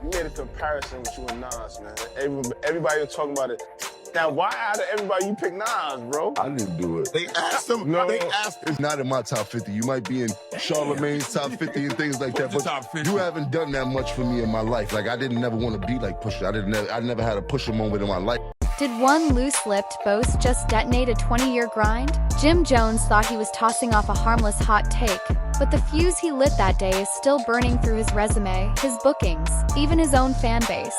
You made a comparison with you and Nas, man. Everybody was talking about it. Now, why out of everybody you pick Nas, bro? I didn't do it. They asked him. No, they asked him. It's not in my top 50. You might be in Charlemagne's top 50 and things like that, but you haven't done that much for me in my life. Like, I didn't never want to be like Pusha. I never had a Pusha moment in my life. Did one loose-lipped boast just detonate a 20-year grind? Jim Jones thought he was tossing off a harmless hot take, but the fuse he lit that day is still burning through his resume, his bookings, even his own fan base.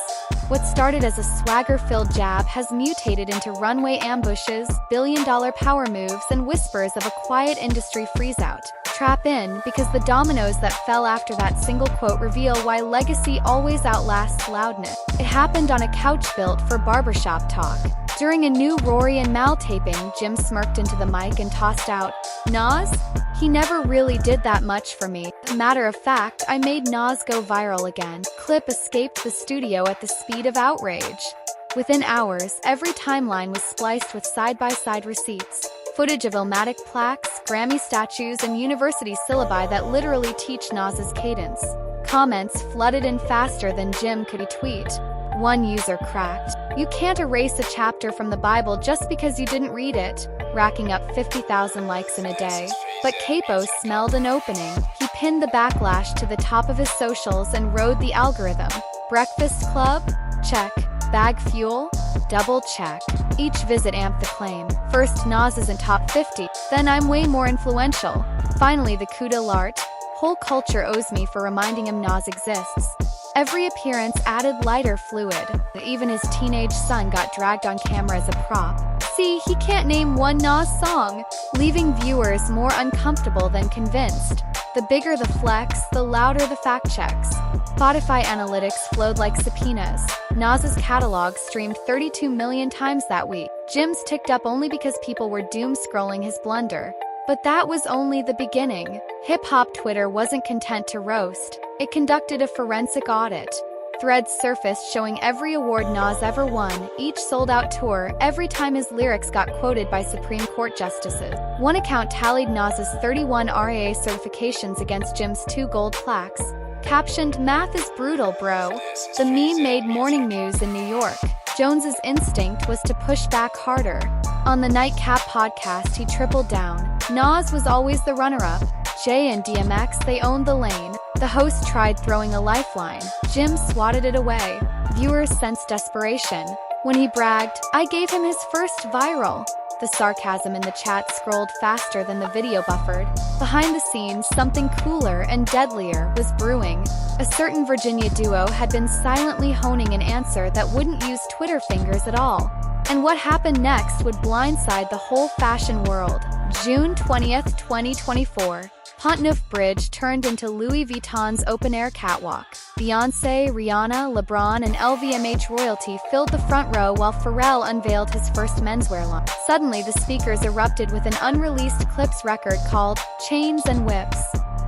What started as a swagger-filled jab has mutated into runway ambushes, billion-dollar power moves, and whispers of a quiet industry freeze-out. Trap in, because the dominoes that fell after that single quote reveal why legacy always outlasts loudness. It happened on a couch built for barbershop talk. During a new Rory and Mal taping, Jim smirked into the mic and tossed out, "Nas? He never really did that much for me. Matter of fact, I made Nas go viral again." Clip escaped the studio at the speed of outrage. Within hours, every timeline was spliced with side-by-side receipts. Footage of Illmatic plaques, Grammy statues, and university syllabi that literally teach Nas's cadence. Comments flooded in faster than Jim could retweet. One user cracked, "You can't erase a chapter from the Bible just because you didn't read it," racking up 50,000 likes in a day. But Capo smelled an opening. He pinned the backlash to the top of his socials and rode the algorithm. Breakfast Club? Check. Bag Fuel? Double check. Each visit amped the claim. First, Nas isn't top 50, then I'm way more influential. Finally, the coup de l'art. Whole culture owes me for reminding him Nas exists. Every appearance added lighter fluid. Even his teenage son got dragged on camera as a prop. See, he can't name one Nas song, leaving viewers more uncomfortable than convinced. The bigger the flex, the louder the fact checks. Spotify analytics flowed like subpoenas. Nas's catalog streamed 32 million times that week. Jim's ticked up only because people were doom-scrolling his blunder. But that was only the beginning. Hip-hop Twitter wasn't content to roast. It conducted a forensic audit. Threads surfaced showing every award Nas ever won, each sold-out tour, every time his lyrics got quoted by Supreme Court justices. One account tallied Nas's 31 RAA certifications against Jim's 2 gold plaques. Captioned, "Math is brutal, bro." The meme made morning news in New York. Jones's instinct was to push back harder. On the Nightcap podcast, he tripled down. Nas was always the runner-up. Jay and DMX, they owned the lane. The host tried throwing a lifeline. Jim swatted it away. Viewers sensed desperation. When he bragged, "I gave him his first viral," the sarcasm in the chat scrolled faster than the video buffered. Behind the scenes, something cooler and deadlier was brewing. A certain Virginia duo had been silently honing an answer that wouldn't use Twitter fingers at all. And what happened next would blindside the whole fashion world. June 20th, 2024. Pontneuf Bridge turned into Louis Vuitton's open-air catwalk. Beyoncé, Rihanna, LeBron, and LVMH royalty filled the front row while Pharrell unveiled his first menswear line. Suddenly, the speakers erupted with an unreleased Clipse record called Chains and Whips.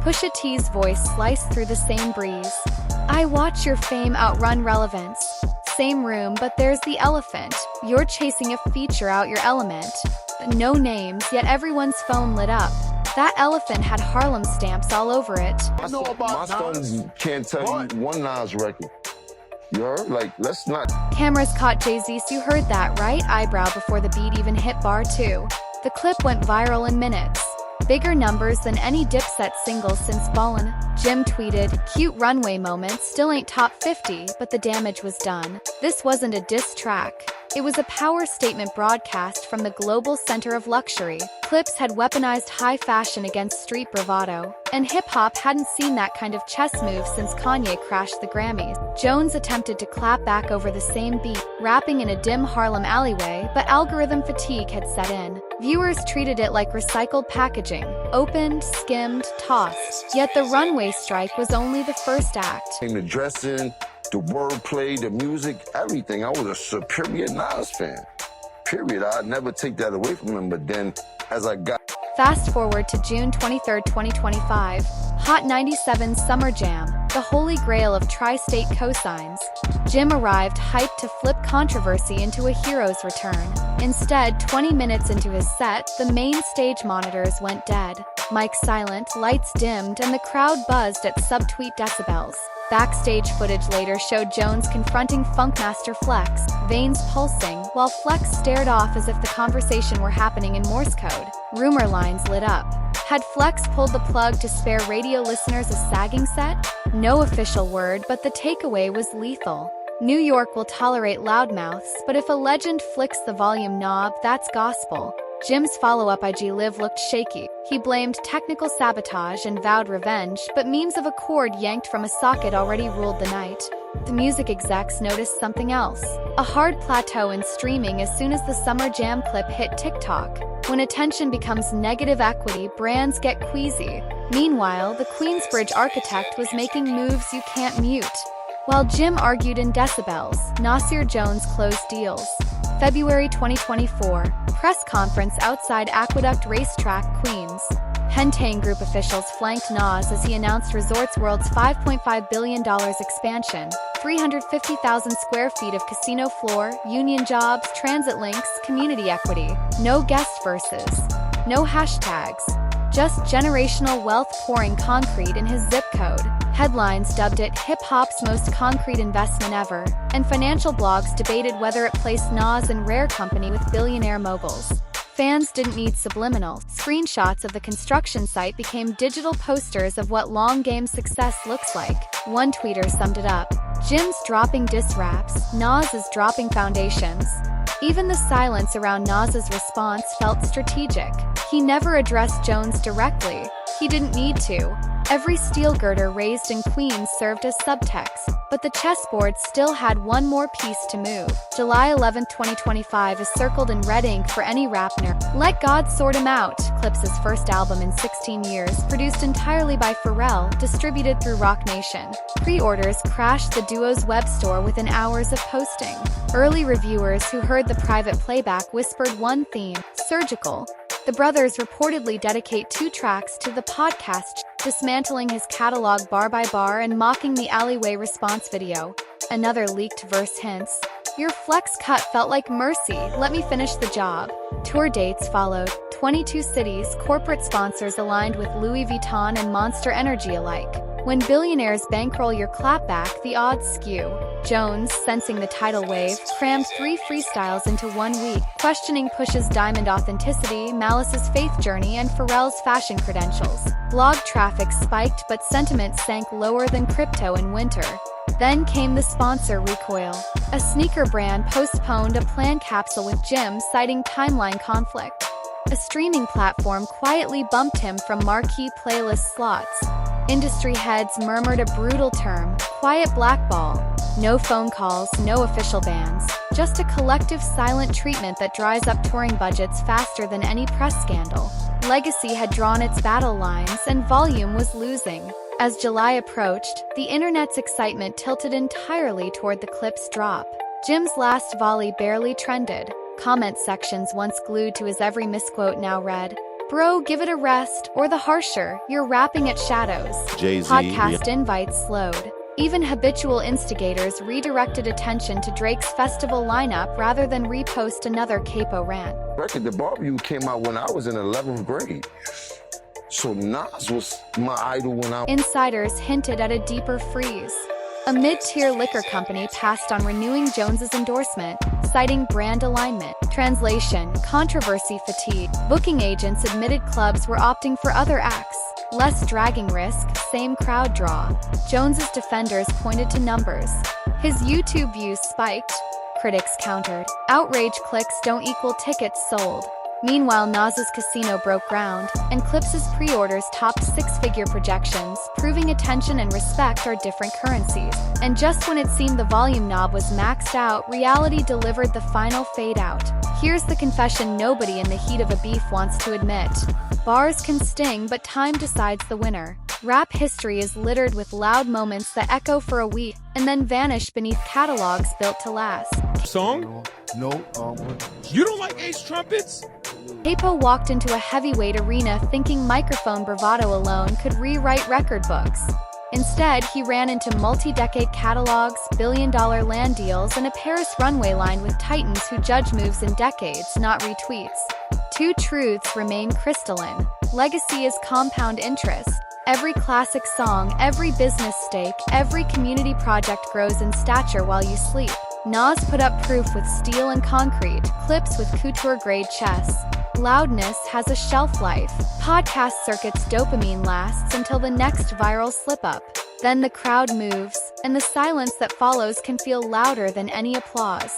Pusha T's voice sliced through the same breeze. "I watch your fame outrun relevance. Same room, but there's the elephant. You're chasing a feature out your element. No names, yet everyone's phone lit up. That elephant had Harlem stamps all over it." My phone can't tell you one Nas record. You heard? Like, let's not. Cameras caught Jay-Z, you heard that, right? Eyebrow before the beat even hit bar 2. The clip went viral in minutes. Bigger numbers than any Dipset single since Ballin'. Jim tweeted, "Cute runway moment, still ain't top 50, but the damage was done." This wasn't a diss track. It was a power statement broadcast from the global center of luxury. Clipse had weaponized high fashion against street bravado, and hip-hop hadn't seen that kind of chess move since Kanye crashed the Grammys. Jones attempted to clap back over the same beat, rapping in a dim Harlem alleyway, but algorithm fatigue had set in. Viewers treated it like recycled packaging, opened, skimmed, tossed. Yet the runway strike was only the first act. The dressing, the wordplay, the music, everything. I was a superior Nas fan. Period. I'd never take that away from him, but then as I got... Fast forward to June 23, 2025. Hot 97 Summer Jam, the holy grail of tri-state cosigns. Jim arrived hyped to flip controversy into a hero's return. Instead, 20 minutes into his set, the main stage monitors went dead. Mic silent, lights dimmed, and the crowd buzzed at subtweet decibels. Backstage footage later showed Jones confronting Funkmaster Flex, veins pulsing, while Flex stared off as if the conversation were happening in Morse code. Rumor lines lit up. Had Flex pulled the plug to spare radio listeners a sagging set? No official word, but the takeaway was lethal. New York will tolerate loudmouths, but if a legend flicks the volume knob, that's gospel. Jim's follow-up IG Live looked shaky. He blamed technical sabotage and vowed revenge, but memes of a cord yanked from a socket already ruled the night. The music execs noticed something else. A hard plateau in streaming as soon as the Summer Jam clip hit TikTok. When attention becomes negative equity, brands get queasy. Meanwhile, the Queensbridge architect was making moves you can't mute. While Jim argued in decibels, Nasir Jones closed deals. February 2024, press conference outside Aqueduct Racetrack, Queens. Hentang Group officials flanked Nas as he announced Resorts World's $5.5 billion expansion, 350,000 square feet of casino floor, union jobs, transit links, community equity. No guest verses. No hashtags. Just generational wealth pouring concrete in his zip code. Headlines dubbed it hip-hop's most concrete investment ever, and financial blogs debated whether it placed Nas in rare company with billionaire moguls. Fans didn't need subliminal. Screenshots of the construction site became digital posters of what long game success looks like. One tweeter summed it up. Jim's dropping diss raps, Nas is dropping foundations. Even the silence around Nas's response felt strategic. He never addressed Jones directly. He didn't need to. Every steel girder raised in Queens served as subtext, but the chessboard still had one more piece to move. July 11, 2025 is circled in red ink for any rap nerd. Let God Sort 'Em Out, Clipse's first album in 16 years, produced entirely by Pharrell, distributed through Roc Nation. Pre-orders crashed the duo's web store within hours of posting. Early reviewers who heard the private playback whispered one theme: surgical. The brothers reportedly dedicate 2 tracks to the podcast, dismantling his catalog bar by bar and mocking the alleyway response video. Another leaked verse hints, "Your flex cut felt like mercy, let me finish the job." Tour dates followed. 22 cities, corporate sponsors aligned with Louis Vuitton and Monster Energy alike. When billionaires bankroll your clapback, the odds skew. Jones, sensing the tidal wave, crammed 3 freestyles into 1 week, questioning Pusha's diamond authenticity, Malice's faith journey, and Pharrell's fashion credentials. Blog traffic spiked, but sentiment sank lower than crypto in winter. Then came the sponsor recoil. A sneaker brand postponed a planned capsule with Jim, citing timeline conflict. A streaming platform quietly bumped him from marquee playlist slots. Industry heads murmured a brutal term: quiet blackball. No phone calls, no official bans. Just a collective silent treatment that dries up touring budgets faster than any press scandal. Legacy had drawn its battle lines, and volume was losing. As July approached, the internet's excitement tilted entirely toward the Clipse drop. Jim's last volley barely trended. Comment sections once glued to his every misquote now read, "Bro, give it a rest," or the harsher, "You're rapping at shadows." Jay-Z, Podcast invites slowed. Even habitual instigators redirected attention to Drake's festival lineup rather than repost another capo rant. Record, The Barbecue came out when I was in 11th grade. So Nas was my idol when I... Insiders hinted at a deeper freeze. A mid-tier liquor company passed on renewing Jones's endorsement, citing brand alignment. Translation: controversy fatigue. Booking agents admitted clubs were opting for other acts. Less dragging risk, same crowd draw. Jones's defenders pointed to numbers. His YouTube views spiked. Critics countered. Outrage clicks don't equal tickets sold. Meanwhile, Nas's casino broke ground, and Clipse's pre-orders topped 6-figure projections, proving attention and respect are different currencies. And just when it seemed the volume knob was maxed out, reality delivered the final fade-out. Here's the confession nobody in the heat of a beef wants to admit. Bars can sting, but time decides the winner. Rap history is littered with loud moments that echo for a week, and then vanish beneath catalogs built to last. Song? No, You don't like Ace Trumpets? Capo walked into a heavyweight arena thinking microphone bravado alone could rewrite record books. Instead, he ran into multi-decade catalogs, billion-dollar land deals, and a Paris runway lined with titans who judge moves in decades, not retweets. 2 truths remain crystalline. Legacy is compound interest. Every classic song, every business stake, every community project grows in stature while you sleep. Nas put up proof with steel and concrete, Clipse with couture-grade chess. Loudness has a shelf life. Podcast circuit's dopamine lasts until the next viral slip-up. Then the crowd moves, and the silence that follows can feel louder than any applause.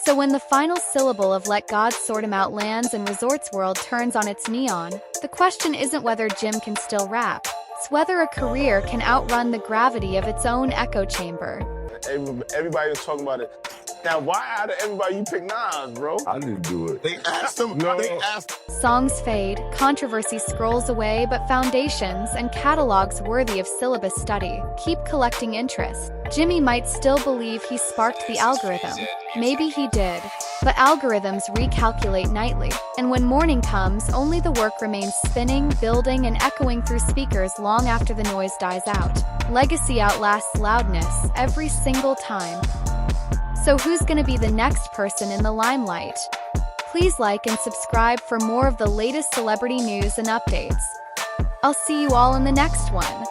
So when the final syllable of Let God Sort 'Em Out lands and Resorts World turns on its neon, the question isn't whether Jim can still rap. It's whether a career can outrun the gravity of its own echo chamber. Everybody was talking about it. Now, why out of everybody you pick Nas, bro? I didn't do it. They asked him. No. They asked. Songs fade, controversy scrolls away, but foundations and catalogs worthy of syllabus study keep collecting interest. Jimmy might still believe he sparked the algorithm. Maybe he did. But algorithms recalculate nightly, and when morning comes, only the work remains spinning, building, and echoing through speakers long after the noise dies out. Legacy outlasts loudness every single time. So who's gonna be the next person in the limelight? Please like and subscribe for more of the latest celebrity news and updates. I'll see you all in the next one.